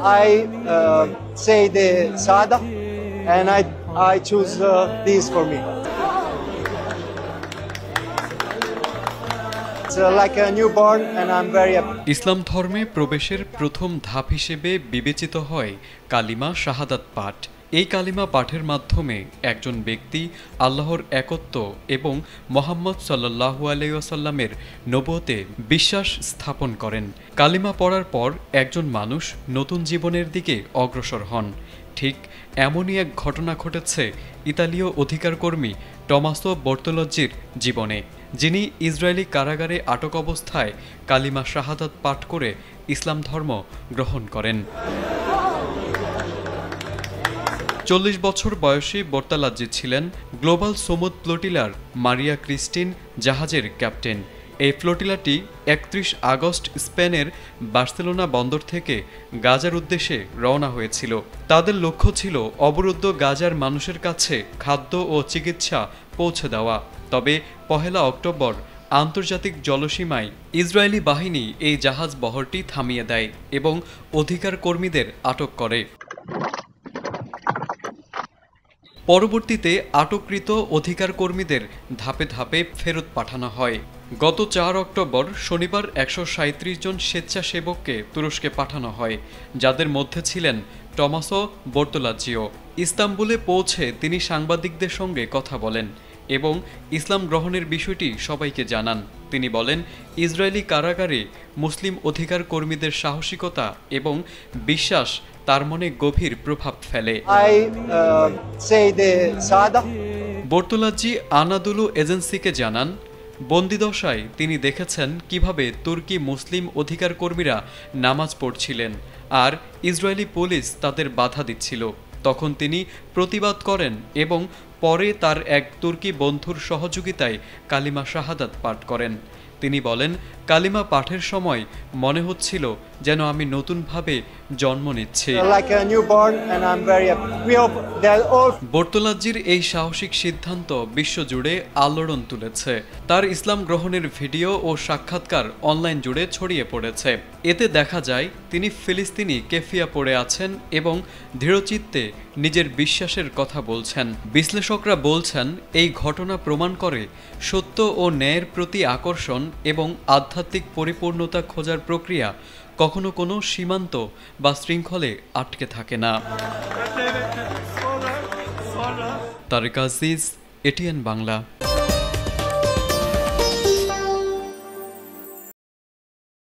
I say the Sada, and I choose these for me. It's like a newborn, and I'm very happy. ইসলাম ধর্মে প্রবেশের প্রথম ধাপ হিসেবে বিবেচিত হয় কালিমা শাহাদাত পাঠ। এই কালিমা পাঠের মাধ্যমে একজন ব্যক্তি আল্লাহর একত্ব এবং মুহাম্মদ সাল্লাল্লাহু আলাইহি ওয়াসাল্লামের নবুয়তে বিশ্বাস স্থাপন করেন। কালিমা পড়ার পর একজন মানুষ নতুন জীবনের দিকে অগ্রসর হন। ঠিক এমনই এক ঘটনা ঘটেছে ইতালীয় অধিকারকর্মী টমাসো বর্তোলজ্জির জীবনে, যিনি ইসরায়েলি কারাগারে আটক অবস্থায় কালিমা শাহাদাত পাঠ করে ইসলাম ধর্ম গ্রহণ করেন। 40 বছর বয়সী বর্তালাজ্জি ছিলেন গ্লোবাল সমুদ ফ্লোটিলার মারিয়া ক্রিস্টিন জাহাজের ক্যাপ্টেন। এই ফ্লোটিলাটি 31 আগস্ট স্পেনের বার্সেলোনা বন্দর থেকে গাজার উদ্দেশ্যে রওনা হয়েছিল। তাদের লক্ষ্য ছিল অবরুদ্ধ গাজার মানুষের কাছে খাদ্য ও চিকিৎসা পৌঁছে দেওয়া। তবে 1 অক্টোবর আন্তর্জাতিক জলসীমায় ইসরায়েলি বাহিনী এই জাহাজ বহরটি থামিয়ে দেয় এবং অধিকার কর্মীদের আটক করে। পরবর্তীতে আটককৃত অধিকার কর্মীদের ধাপে ধাপে ফেরত পাঠানো হয়। গত 4 অক্টোবর শনিবার 137 জন স্বেচ্ছাসেবককে তুরস্কে পাঠানো হয়, যাদের মধ্যে ছিলেন টমাসো বর্তোলাজ্জিও। ইস্তাম্বুলে পৌঁছে তিনি সাংবাদিকদের সঙ্গে কথা বলেন এবং ইসলাম গ্রহণের বিষয়টি সবাইকে জানান। তিনি বলেন, ইসরায়েলি কারাগারে মুসলিম অধিকার কর্মীদের সাহসিকতা এবং বিশ্বাস তার মনে গভীর প্রভাব ফেলে। বর্তোলাজ্জি আনাদুলু এজেন্সিকে জানান, বন্দিদশায় তিনি দেখেছেন কিভাবে তুর্কি মুসলিম অধিকার কর্মীরা নামাজ পড়ছিলেন আর ইসরায়েলি পুলিশ তাদের বাধা দিচ্ছিল। তখন তিনি প্রতিবাদ করেন এবং পরে তার এক তুর্কি বন্ধুর সহযোগিতায় কালিমা শাহাদাত পাঠ করেন। তিনি বলেন, কালিমা পাঠের সময় মনে হচ্ছিল যেন আমি নতুনভাবে জন্ম নিচ্ছি। বর্তোলাজ্জির এই সাহসিক সিদ্ধান্ত বিশ্বজুড়ে আলোড়ন তুলেছে। তার ইসলাম গ্রহণের ভিডিও ও সাক্ষাৎকার অনলাইন জুড়ে ছড়িয়ে পড়েছে। এতে দেখা যায় তিনি ফিলিস্তিনি কেফিয়া পড়ে আছেন এবং দৃঢ়চিত্তে নিজের বিশ্বাসের কথা বলছেন। বিশ্লেষকরা বলছেন, এই ঘটনা প্রমাণ করে সত্য ও ন্যায়ের প্রতি আকর্ষণ এবং আধ্যাত্মিক পরিপূর্ণতা খোঁজার প্রক্রিয়া কখনো কোনো সীমান্ত বা শৃঙ্খলে আটকে থাকে না। তারেক আজিজ, এটিএন বাংলা।